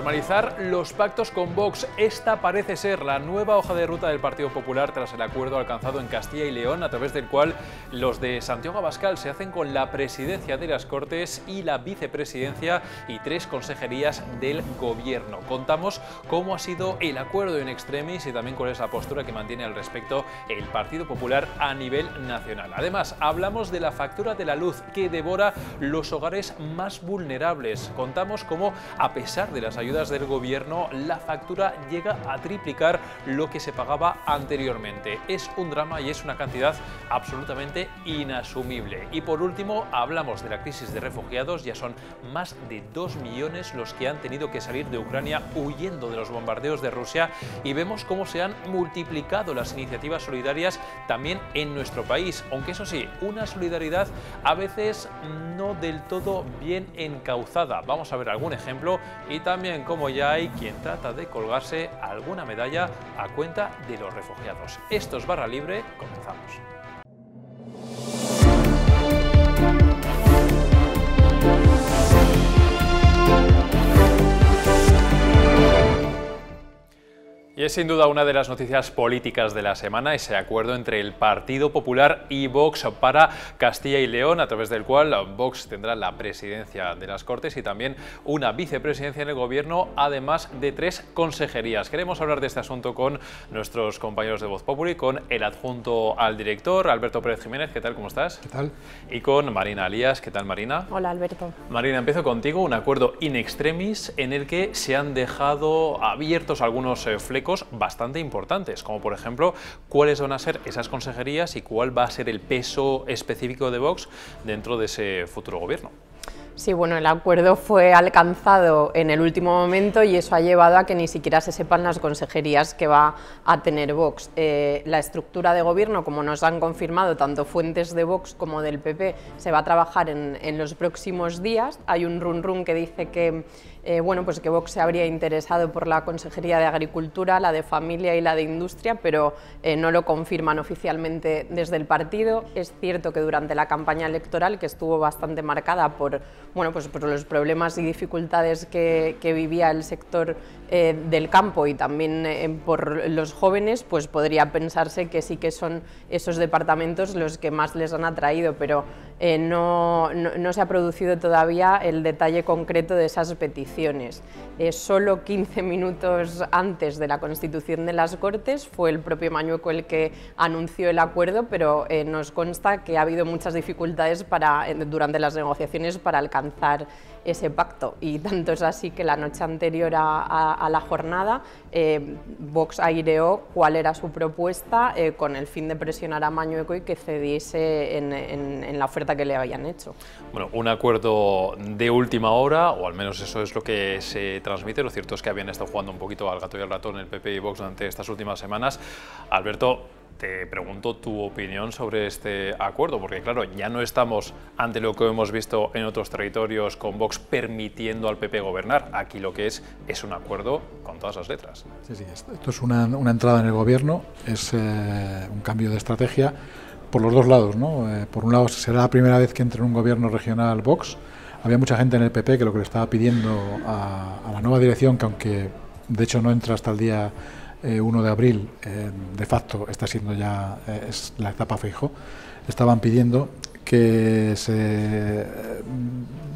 Normalizar los pactos con Vox. Esta parece ser la nueva hoja de ruta del Partido Popular tras el acuerdo alcanzado en Castilla y León, a través del cual los de Santiago Abascal se hacen con la presidencia de las Cortes y la vicepresidencia y 3 consejerías del Gobierno. Contamos cómo ha sido el acuerdo in extremis y también cuál es la postura que mantiene al respecto el Partido Popular a nivel nacional. Además, hablamos de la factura de la luz que devora los hogares más vulnerables. Contamos cómo, a pesar de las ayudas del Gobierno, la factura llega a triplicar lo que se pagaba anteriormente. Es un drama y es una cantidad absolutamente inasumible. Y por último, hablamos de la crisis de refugiados. Ya son más de 2 millones los que han tenido que salir de Ucrania huyendo de los bombardeos de Rusia, y vemos cómo se han multiplicado las iniciativas solidarias también en nuestro país, aunque eso sí, una solidaridad a veces no del todo bien encauzada. Vamos a ver algún ejemplo y también cómo ya hay quien trata de colgarse alguna medalla a cuenta de los refugiados. Esto es Barra Libre, comenzamos. Y es sin duda una de las noticias políticas de la semana, ese acuerdo entre el Partido Popular y Vox para Castilla y León, a través del cual Vox tendrá la presidencia de las Cortes y también una vicepresidencia en el Gobierno, además de 3 consejerías. Queremos hablar de este asunto con nuestros compañeros de Voz Populi, con el adjunto al director, Alberto Pérez Jiménez. ¿Qué tal? ¿Cómo estás? ¿Qué tal? Y con Marina Alías. ¿Qué tal, Marina? Hola, Alberto. Marina, empiezo contigo. Un acuerdo in extremis en el que se han dejado abiertos algunos flecos bastante importantes, como por ejemplo cuáles van a ser esas consejerías y cuál va a ser el peso específico de Vox dentro de ese futuro gobierno. Sí, bueno, el acuerdo fue alcanzado en el último momento y eso ha llevado a que ni siquiera se sepan las consejerías que va a tener Vox. La estructura de gobierno, como nos han confirmado tanto fuentes de Vox como del PP, se va a trabajar en los próximos días. Hay un run que dice que bueno, pues que Vox se habría interesado por la Consejería de Agricultura, la de Familia y la de Industria, pero no lo confirman oficialmente desde el partido. Es cierto que durante la campaña electoral, que estuvo bastante marcada por, bueno, pues por los problemas y dificultades que vivía el sector del campo y también por los jóvenes, pues podría pensarse que sí que son esos departamentos los que más les han atraído, pero no se ha producido todavía el detalle concreto de esas peticiones. Solo 15 minutos antes de la constitución de las Cortes fue el propio Mañueco el que anunció el acuerdo, pero nos consta que ha habido muchas dificultades durante las negociaciones para alcanzar ese pacto, y tanto es así que la noche anterior a la jornada Vox aireó cuál era su propuesta con el fin de presionar a Mañueco y que cediese en la oferta que le habían hecho. Bueno, un acuerdo de última hora, o al menos eso es lo que se transmite. Lo cierto es que habían estado jugando un poquito al gato y al ratón el PP y Vox durante estas últimas semanas. Alberto, te pregunto tu opinión sobre este acuerdo, porque claro, ya no estamos ante lo que hemos visto en otros territorios con Vox permitiendo al PP gobernar. Aquí lo que es un acuerdo con todas las letras. Sí, esto es una entrada en el Gobierno, es un cambio de estrategia por los dos lados, ¿no? Por un lado, será la primera vez que entre en un Gobierno regional Vox. Había mucha gente en el PP que lo que le estaba pidiendo a la nueva dirección, que aunque de hecho no entra hasta el día 1 de abril, de facto está siendo ya es la etapa Feijóo, estaban pidiendo que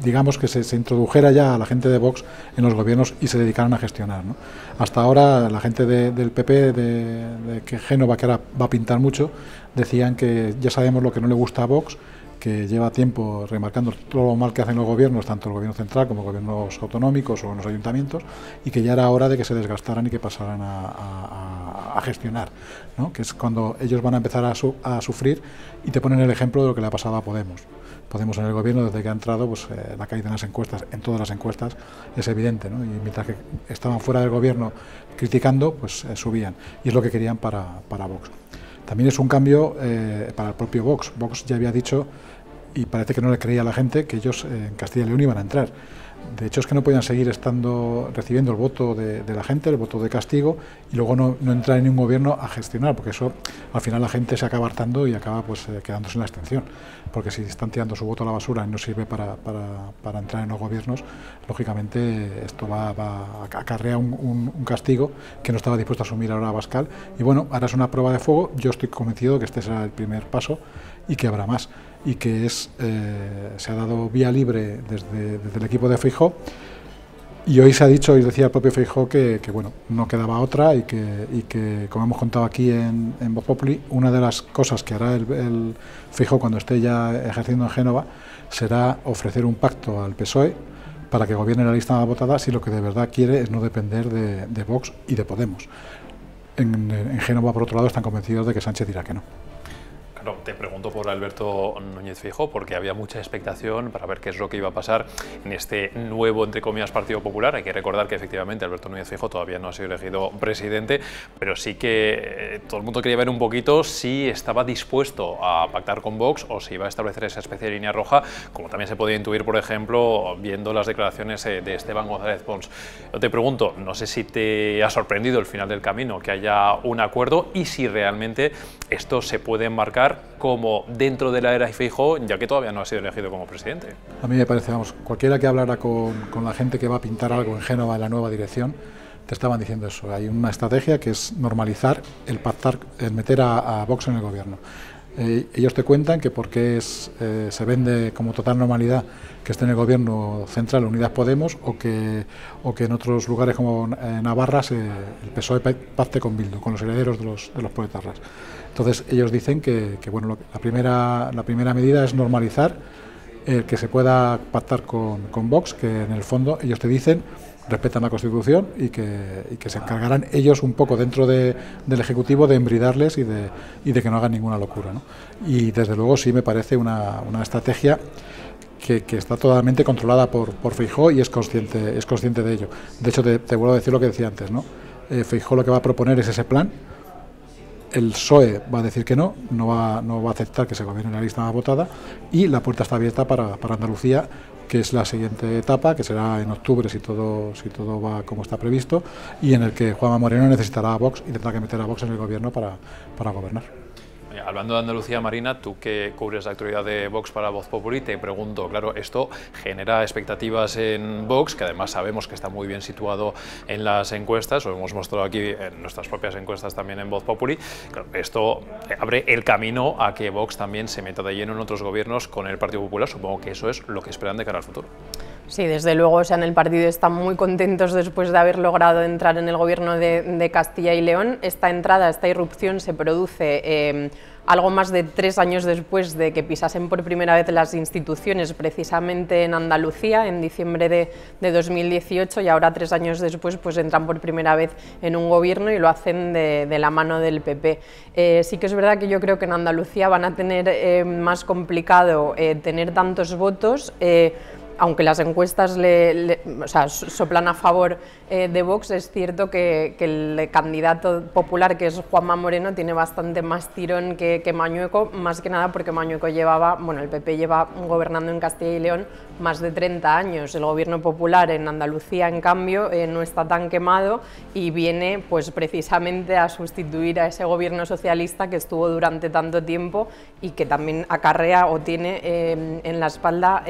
digamos que se introdujera ya a la gente de Vox en los gobiernos y se dedicaran a gestionar, ¿no? Hasta ahora la gente del PP, de Génova, que ahora va a pintar mucho, decían que ya sabemos lo que no le gusta a Vox, que lleva tiempo remarcando todo lo mal que hacen los gobiernos, tanto el gobierno central como gobiernos autonómicos o los ayuntamientos, y que ya era hora de que se desgastaran y que pasaran a gestionar, ¿no? Que es cuando ellos van a empezar a sufrir, y te ponen el ejemplo de lo que le ha pasado a Podemos. Podemos en el gobierno, desde que ha entrado, pues la caída en las encuestas, en todas las encuestas, es evidente, ¿no? Y mientras que estaban fuera del gobierno criticando, pues subían, y es lo que querían para Vox. También es un cambio para el propio Vox. Vox ya había dicho, y parece que no le creía a la gente, que ellos en Castilla y León iban a entrar. De hecho, es que no podían seguir recibiendo el voto de la gente, el voto de castigo, y luego no entrar en ningún gobierno a gestionar, porque eso al final la gente se acaba hartando y acaba pues quedándose en la abstención, porque si están tirando su voto a la basura y no sirve para entrar en los gobiernos, lógicamente esto va a acarrear un castigo que no estaba dispuesto a asumir ahora Abascal. Y bueno, ahora es una prueba de fuego. Yo estoy convencido de que este será el primer paso y que habrá más, y que se ha dado vía libre desde el equipo de Feijóo, y hoy se ha dicho, y decía el propio Feijóo, que bueno, no quedaba otra, y que como hemos contado aquí en Voz Populi, una de las cosas que hará el Feijóo cuando esté ya ejerciendo en Génova será ofrecer un pacto al PSOE para que gobierne la lista más votada, si lo que de verdad quiere es no depender de Vox y de Podemos. En Génova, por otro lado, están convencidos de que Sánchez dirá que no. Claro, te pregunto por Alberto Núñez Feijóo, porque había mucha expectación para ver qué es lo que iba a pasar en este nuevo, entre comillas, Partido Popular. Hay que recordar que efectivamente Alberto Núñez Feijóo todavía no ha sido elegido presidente, pero sí que todo el mundo quería ver un poquito si estaba dispuesto a pactar con Vox o si iba a establecer esa especie de línea roja, como también se podía intuir, por ejemplo, viendo las declaraciones de Esteban González Pons. Yo te pregunto, no sé si te ha sorprendido el final del camino, que haya un acuerdo, y si realmente esto se puede enmarcar como dentro de la era Feijóo, ya que todavía no ha sido elegido como presidente. A mí me parece, vamos, cualquiera que hablara con la gente que va a pintar algo en Génova en la nueva dirección, te estaban diciendo eso. Hay una estrategia que es normalizar el pactar, el meter a Vox en el gobierno. Ellos te cuentan que porque se vende como total normalidad que esté en el gobierno central Unidas Podemos, o que en otros lugares como Navarra el PSOE pacte con Bildu, con los herederos de los proetarras. Entonces ellos dicen que bueno, la primera medida es normalizar que se pueda pactar con Vox, que en el fondo ellos te dicen respetan la Constitución y que se encargarán ellos un poco dentro del Ejecutivo de embridarles y de que no hagan ninguna locura, ¿no? Y desde luego sí me parece una estrategia que está totalmente controlada por Feijóo, y es consciente de ello. De hecho, te vuelvo a decir lo que decía antes, ¿no? Feijóo lo que va a proponer es ese plan. El PSOE va a decir que no va a aceptar que se gobierne la lista más votada, y la puerta está abierta para Andalucía, que es la siguiente etapa, que será en octubre si todo va como está previsto, y en el que Juanma Moreno necesitará a Vox y tendrá que meter a Vox en el gobierno para gobernar. Hablando de Andalucía, Marina, tú que cubres la actualidad de Vox para Voz Populi, te pregunto, claro, esto genera expectativas en Vox, que además sabemos que está muy bien situado en las encuestas, lo hemos mostrado aquí en nuestras propias encuestas también en Voz Populi. Claro, esto abre el camino a que Vox también se meta de lleno en otros gobiernos con el Partido Popular. Supongo que eso es lo que esperan de cara al futuro. Sí, desde luego, o sea, en el partido están muy contentos después de haber logrado entrar en el gobierno de Castilla y León. Esta entrada, esta irrupción se produce algo más de 3 años después de que pisasen por primera vez las instituciones, precisamente en Andalucía, en diciembre de 2018, y ahora 3 años después pues entran por primera vez en un gobierno y lo hacen de la mano del PP. Sí que es verdad que yo creo que en Andalucía van a tener más complicado tener tantos votos, aunque las encuestas o sea, soplan a favor de Vox. Es cierto que el candidato popular, que es Juanma Moreno, tiene bastante más tirón que Mañueco, más que nada porque Mañueco el PP lleva gobernando en Castilla y León más de 30 años. El gobierno popular en Andalucía, en cambio, no está tan quemado y viene pues precisamente a sustituir a ese gobierno socialista que estuvo durante tanto tiempo y que también acarrea o tiene en la espalda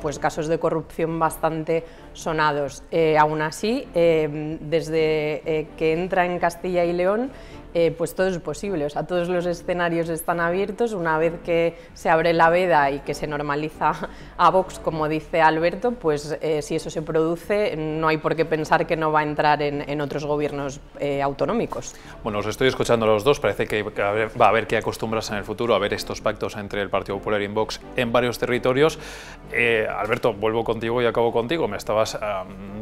pues casos de corrupción bastante sonados. Aún así, desde que entra en Castilla y León, pues todo es posible, o sea, todos los escenarios están abiertos. Una vez que se abre la veda y que se normaliza a Vox, como dice Alberto, pues si eso se produce, no hay por qué pensar que no va a entrar en otros gobiernos autonómicos. Bueno, os estoy escuchando a los dos, parece que va a haber que acostumbrarse en el futuro a ver estos pactos entre el Partido Popular y Vox en varios territorios. Alberto, vuelvo contigo y acabo contigo. Me estabas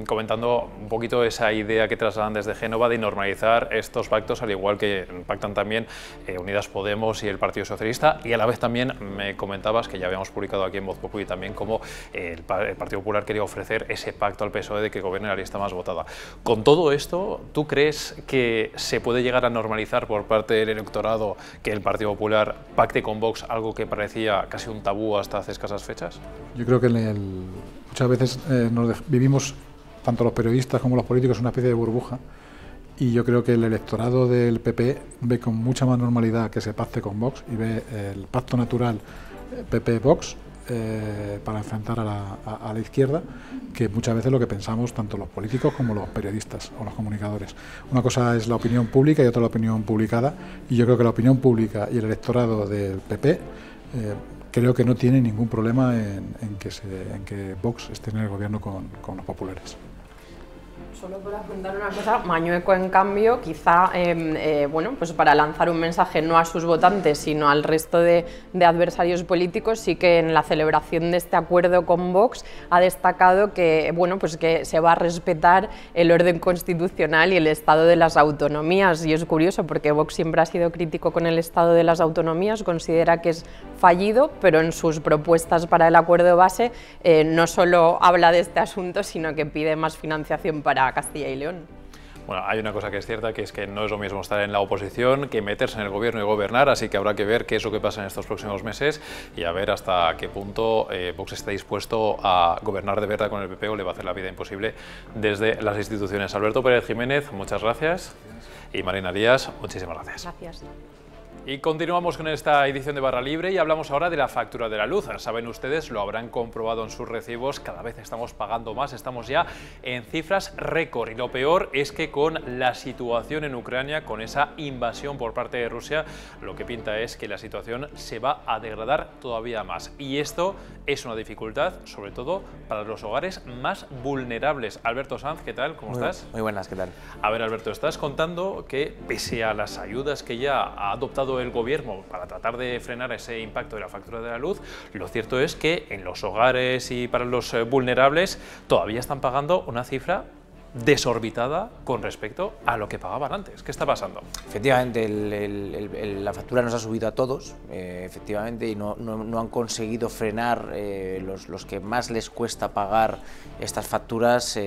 comentando un poquito esa idea que trasladan desde Génova de normalizar estos pactos, al igual que pactan también Unidas Podemos y el Partido Socialista, y a la vez también me comentabas, que ya habíamos publicado aquí en Voz Populi también, cómo el Partido Popular quería ofrecer ese pacto al PSOE de que gobierne la lista más votada. Con todo esto, ¿tú crees que se puede llegar a normalizar por parte del electorado que el Partido Popular pacte con Vox, algo que parecía casi un tabú hasta hace escasas fechas? Yo creo que muchas veces vivimos, tanto los periodistas como los políticos, una especie de burbuja, y yo creo que el electorado del PP ve con mucha más normalidad que se pacte con Vox y ve el pacto natural PP-Vox para enfrentar a la izquierda, que muchas veces lo que pensamos tanto los políticos como los periodistas o los comunicadores. Una cosa es la opinión pública y otra la opinión publicada, y yo creo que la opinión pública y el electorado del PP creo que no tiene ningún problema en que Vox esté en el gobierno con los populares. Solo por apuntar una cosa, Mañueco, en cambio, quizá bueno, pues para lanzar un mensaje no a sus votantes, sino al resto de adversarios políticos, sí que en la celebración de este acuerdo con Vox ha destacado que, bueno, pues que se va a respetar el orden constitucional y el estado de las autonomías. Y es curioso porque Vox siempre ha sido crítico con el estado de las autonomías, considera que es fallido, pero en sus propuestas para el acuerdo base no solo habla de este asunto, sino que pide más financiación para Castilla y León. Bueno, hay una cosa que es cierta, que es que no es lo mismo estar en la oposición que meterse en el gobierno y gobernar, así que habrá que ver qué es lo que pasa en estos próximos meses y a ver hasta qué punto Vox está dispuesto a gobernar de verdad con el PP o le va a hacer la vida imposible desde las instituciones. Alberto Pérez Jiménez, muchas gracias. Y Marina Díaz, muchísimas gracias. Gracias. Y continuamos con esta edición de Barra Libre y hablamos ahora de la factura de la luz. Saben ustedes, lo habrán comprobado en sus recibos, cada vez estamos pagando más, estamos ya en cifras récord. Y lo peor es que con la situación en Ucrania, con esa invasión por parte de Rusia, lo que pinta es que la situación se va a degradar todavía más. Y esto es una dificultad, sobre todo para los hogares más vulnerables. Alberto Sanz, ¿qué tal? ¿Cómo estás? Muy buenas, ¿qué tal? A ver, Alberto, estás contando que pese a las ayudas que ya ha adoptado el gobierno para tratar de frenar ese impacto de la factura de la luz, lo cierto es que en los hogares y para los vulnerables todavía están pagando una cifra desorbitada con respecto a lo que pagaban antes. ¿Qué está pasando? Efectivamente, la factura nos ha subido a todos, efectivamente, y no han conseguido frenar los que más les cuesta pagar estas facturas.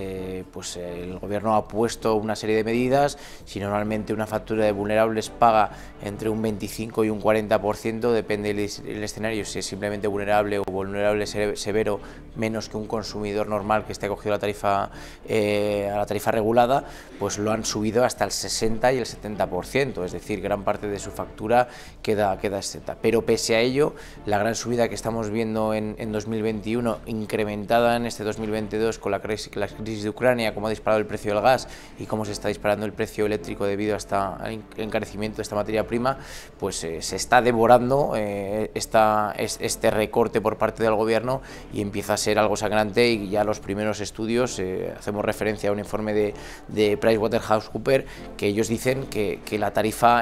Pues el gobierno ha puesto una serie de medidas. Si normalmente una factura de vulnerables paga entre un 25 y un 40%, depende del escenario, si es simplemente vulnerable o vulnerable severo, menos que un consumidor normal que esté acogido a la tarifa regulada, pues lo han subido hasta el 60 y el 70%, es decir, gran parte de su factura queda exenta. Pero pese a ello, la gran subida que estamos viendo en 2021, incrementada en este 2022 con la crisis de Ucrania, cómo ha disparado el precio del gas y cómo se está disparando el precio eléctrico debido al encarecimiento de esta materia prima, pues se está devorando este recorte por parte del gobierno y empieza a ser algo sangrante, y ya los primeros estudios, hacemos referencia a un informe de PricewaterhouseCoopers, que ellos dicen que la tarifa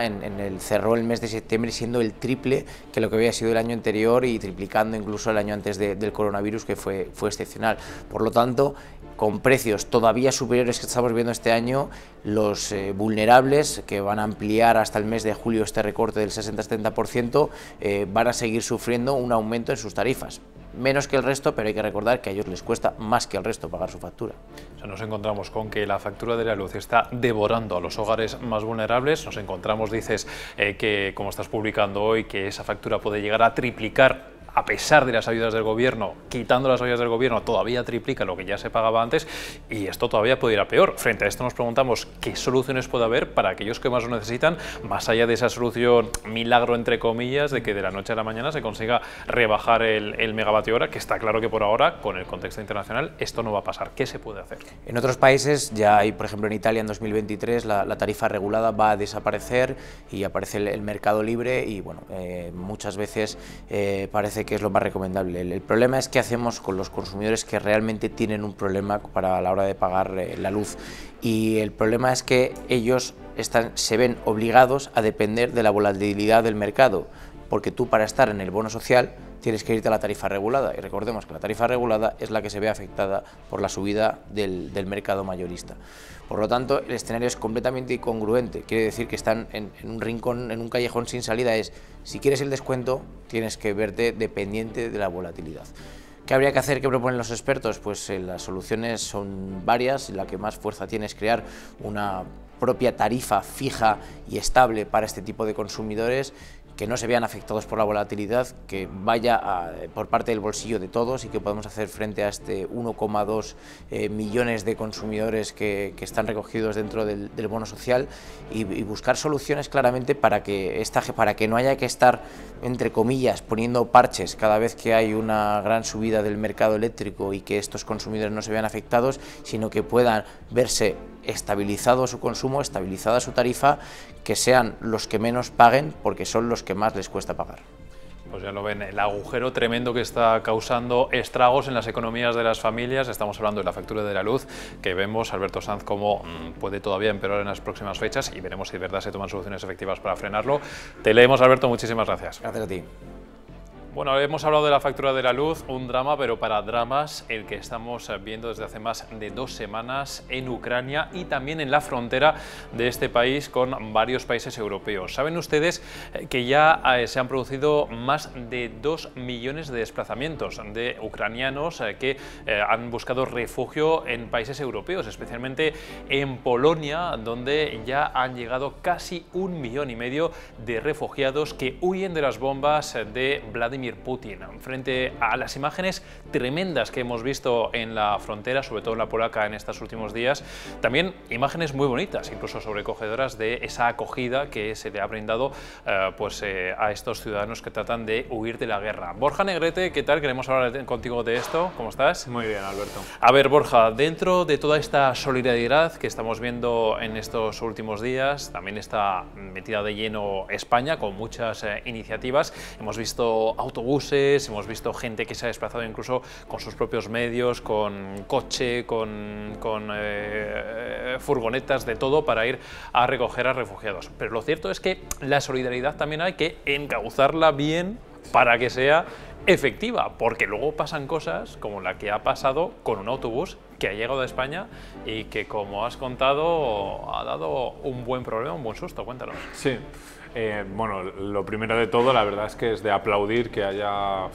cerró el mes de septiembre siendo el triple que lo que había sido el año anterior y triplicando incluso el año antes del coronavirus, que fue excepcional. Por lo tanto, con precios todavía superiores que estamos viendo este año, los vulnerables, que van a ampliar hasta el mes de julio este recorte del 60-70%, van a seguir sufriendo un aumento en sus tarifas. Menos que el resto, pero hay que recordar que a ellos les cuesta más que al resto pagar su factura. O sea, nos encontramos con que la factura de la luz está devorando a los hogares más vulnerables. Nos encontramos, dices, que como estás publicando hoy, que esa factura puede llegar a triplicar a pesar de las ayudas del gobierno. Quitando las ayudas del gobierno todavía triplica lo que ya se pagaba antes, y esto todavía puede ir a peor. Frente a esto nos preguntamos qué soluciones puede haber para aquellos que más lo necesitan, más allá de esa solución milagro entre comillas de que de la noche a la mañana se consiga rebajar el megavatio hora, que está claro que por ahora, con el contexto internacional, esto no va a pasar. ¿Qué se puede hacer? En otros países ya hay, por ejemplo en Italia en 2023 la tarifa regulada va a desaparecer y aparece el mercado libre, y bueno, muchas veces parece que es lo más recomendable. El problema es qué hacemos con los consumidores que realmente tienen un problema para la hora de pagar la luz, y el problema es que ellos se ven obligados a depender de la volatilidad del mercado, porque tú, para estar en el bono social, tienes que irte a la tarifa regulada, y recordemos que la tarifa regulada es la que se ve afectada por la subida del mercado mayorista. Por lo tanto, el escenario es completamente incongruente, quiere decir que están en un rincón, en un callejón sin salida. Si quieres el descuento, tienes que verte dependiente de la volatilidad. ¿Qué habría que hacer? ¿Qué proponen los expertos? Pues las soluciones son varias. La que más fuerza tiene es crear una propia tarifa fija y estable para este tipo de consumidores, que no se vean afectados por la volatilidad, que vaya por parte del bolsillo de todos y que podamos hacer frente a este 1,2 millones de consumidores que están recogidos dentro del bono social y buscar soluciones claramente para que no haya que estar, entre comillas, poniendo parches cada vez que hay una gran subida del mercado eléctrico y que estos consumidores no se vean afectados, sino que puedan verse estabilizado su consumo, estabilizada su tarifa, que sean los que menos paguen porque son los que más les cuesta pagar. Pues ya lo ven, el agujero tremendo que está causando estragos en las economías de las familias. Estamos hablando de la factura de la luz, que vemos, Alberto Sanz, cómo puede todavía empeorar en las próximas fechas, y veremos si de verdad se toman soluciones efectivas para frenarlo. Te leemos, Alberto, muchísimas gracias. Gracias a ti. Bueno, hemos hablado de la factura de la luz, un drama, pero para dramas el que estamos viendo desde hace más de 2 semanas en Ucrania y también en la frontera de este país con varios países europeos. Saben ustedes que ya se han producido más de 2 millones de desplazamientos de ucranianos que han buscado refugio en países europeos, especialmente en Polonia, donde ya han llegado casi 1,5 millones de refugiados que huyen de las bombas de Vladimir Putin. Frente a las imágenes tremendas que hemos visto en la frontera, sobre todo en la polaca en estos últimos días, también imágenes muy bonitas, incluso sobrecogedoras, de esa acogida que se le ha brindado a estos ciudadanos que tratan de huir de la guerra. Borja Negrete, ¿qué tal? Queremos hablar contigo de esto. ¿Cómo estás? Muy bien, Alberto. A ver, Borja, dentro de toda esta solidaridad que estamos viendo en estos últimos días, también está metida de lleno España con muchas iniciativas. Hemos visto autobuses, hemos visto gente que se ha desplazado incluso con sus propios medios, con coche, con furgonetas, de todo, para ir a recoger a refugiados. Pero lo cierto es que la solidaridad también hay que encauzarla bien para que sea efectiva, porque luego pasan cosas como la que ha pasado con un autobús que ha llegado a España y que, como has contado, ha dado un buen problema, un buen susto. Cuéntanos. Sí. Bueno, lo primero de todo, la verdad es que es de aplaudir que haya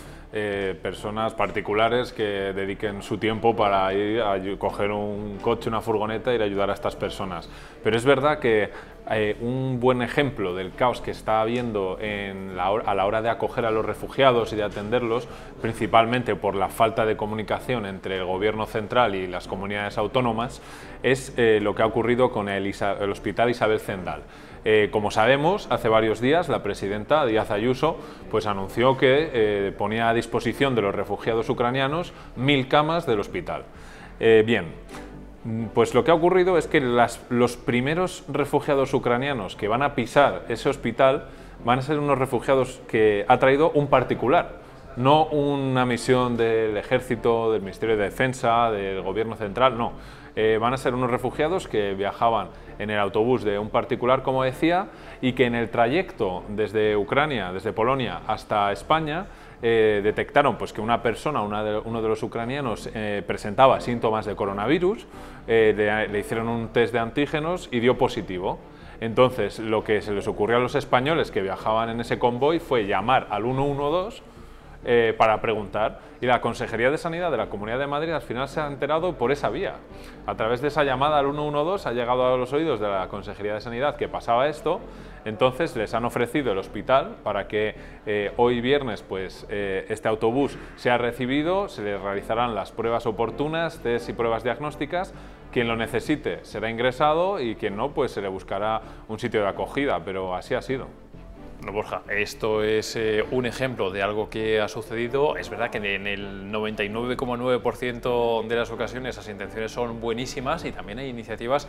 personas particulares que dediquen su tiempo para ir a coger un coche, una furgoneta e ir a ayudar a estas personas. Pero es verdad que un buen ejemplo del caos que está habiendo a la hora de acoger a los refugiados y de atenderlos, principalmente por la falta de comunicación entre el gobierno central y las comunidades autónomas, es lo que ha ocurrido con el Hospital Isabel Zendal. Como sabemos, hace varios días la presidenta Díaz Ayuso pues anunció que ponía a disposición de los refugiados ucranianos 1000 camas del hospital. Bien, pues lo que ha ocurrido es que los primeros refugiados ucranianos que van a pisar ese hospital van a ser unos refugiados que ha traído un particular, no una misión del Ejército, del Ministerio de Defensa, del Gobierno Central, no. Van a ser unos refugiados que viajaban en el autobús de un particular, como decía, y que en el trayecto desde Ucrania, desde Polonia hasta España, detectaron pues que una persona, uno de los ucranianos, presentaba síntomas de coronavirus, le hicieron un test de antígenos y dio positivo. Entonces, lo que se les ocurrió a los españoles que viajaban en ese convoy fue llamar al 112 para preguntar, y la Consejería de Sanidad de la Comunidad de Madrid al final se ha enterado por esa vía. A través de esa llamada al 112 ha llegado a los oídos de la Consejería de Sanidad que pasaba esto. Entonces les han ofrecido el hospital para que hoy viernes pues, este autobús sea recibido, se le realizarán las pruebas oportunas, test y pruebas diagnósticas. Quien lo necesite será ingresado y quien no, pues se le buscará un sitio de acogida, pero así ha sido. Bueno, Borja, esto es un ejemplo de algo que ha sucedido. Es verdad que en el 99,9% de las ocasiones las intenciones son buenísimas y también hay iniciativas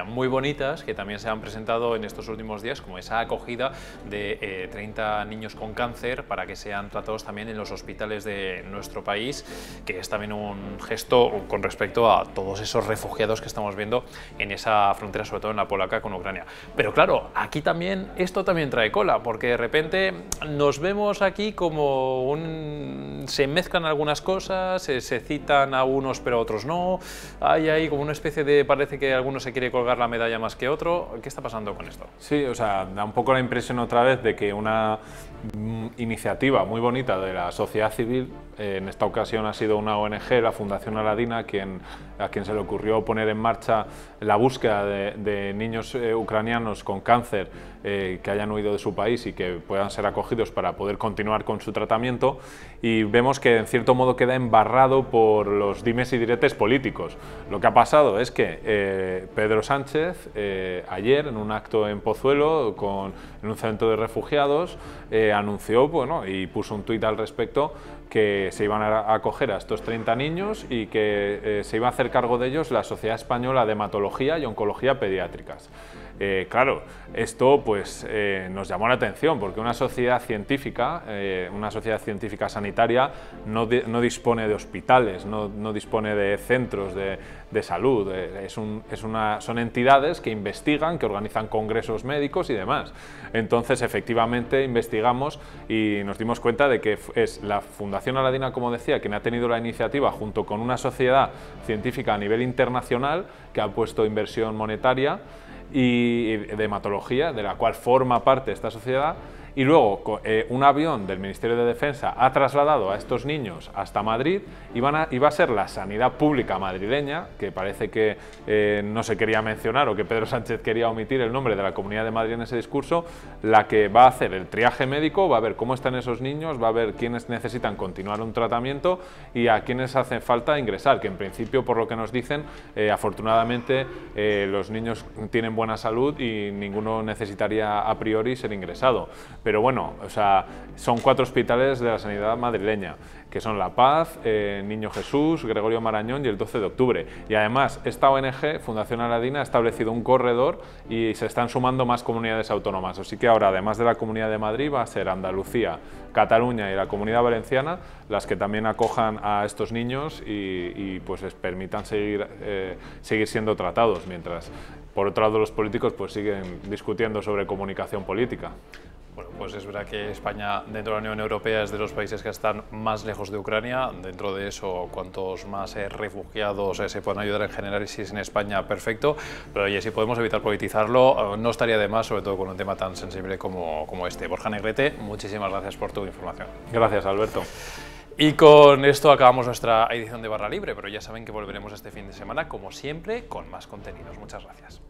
muy bonitas que también se han presentado en estos últimos días, como esa acogida de 30 niños con cáncer para que sean tratados también en los hospitales de nuestro país, que es también un gesto con respecto a todos esos refugiados que estamos viendo en esa frontera, sobre todo en la polaca con Ucrania. Pero claro, aquí también, esto también trae cola, porque de repente nos vemos aquí como se mezclan algunas cosas, se citan a unos pero a otros no, hay ahí como una especie de, parece que alguno se quiere colgar la medalla más que otro. ¿Qué está pasando con esto? Sí, o sea, da un poco la impresión otra vez de que una iniciativa muy bonita de la sociedad civil. En esta ocasión ha sido una ONG, la Fundación Aladina, a quien se le ocurrió poner en marcha la búsqueda de niños ucranianos con cáncer que hayan huido de su país y que puedan ser acogidos para poder continuar con su tratamiento, y vemos que en cierto modo queda embarrado por los dimes y diretes políticos. Lo que ha pasado es que Pedro Sánchez ayer, en un acto en Pozuelo, en un centro de refugiados, anunció, bueno, y puso un tuit al respecto, que se iban a acoger a estos 30 niños y que se iba a hacer cargo de ellos la Sociedad Española de Hematología y Oncología Pediátricas. Claro, esto pues nos llamó la atención, porque una sociedad científica sanitaria no dispone de hospitales, no dispone de centros de salud, son entidades que investigan, que organizan congresos médicos y demás. Entonces, efectivamente, investigamos y nos dimos cuenta de que es la Fundación Aladina, como decía, quien ha tenido la iniciativa, junto con una sociedad científica a nivel internacional que ha puesto inversión monetaria y de hematología, de la cual forma parte esta sociedad, y luego un avión del Ministerio de Defensa ha trasladado a estos niños hasta Madrid y va a ser la sanidad pública madrileña, que parece que no se quería mencionar, o que Pedro Sánchez quería omitir el nombre de la Comunidad de Madrid en ese discurso, la que va a hacer el triaje médico, va a ver cómo están esos niños, va a ver quiénes necesitan continuar un tratamiento y a quiénes hace falta ingresar, que en principio, por lo que nos dicen, afortunadamente los niños tienen buena salud y ninguno necesitaría a priori ser ingresado. Pero bueno, o sea, son 4 hospitales de la sanidad madrileña, que son La Paz, Niño Jesús, Gregorio Marañón y el 12 de octubre. Y además, esta ONG, Fundación Aladina, ha establecido un corredor y se están sumando más comunidades autónomas. Así que ahora, además de la Comunidad de Madrid, va a ser Andalucía, Cataluña y la Comunidad Valenciana las que también acojan a estos niños y pues les permitan seguir siendo tratados, mientras, por otro lado, los políticos pues siguen discutiendo sobre comunicación política. Bueno, pues es verdad que España, dentro de la Unión Europea, es de los países que están más lejos de Ucrania. Dentro de eso, cuantos más refugiados se puedan ayudar en general, y si es en España, perfecto. Pero oye, si podemos evitar politizarlo, no estaría de más, sobre todo con un tema tan sensible como este. Borja Negrete, muchísimas gracias por tu información. Gracias, Alberto. Y con esto acabamos nuestra edición de Barra Libre, pero ya saben que volveremos este fin de semana, como siempre, con más contenidos. Muchas gracias.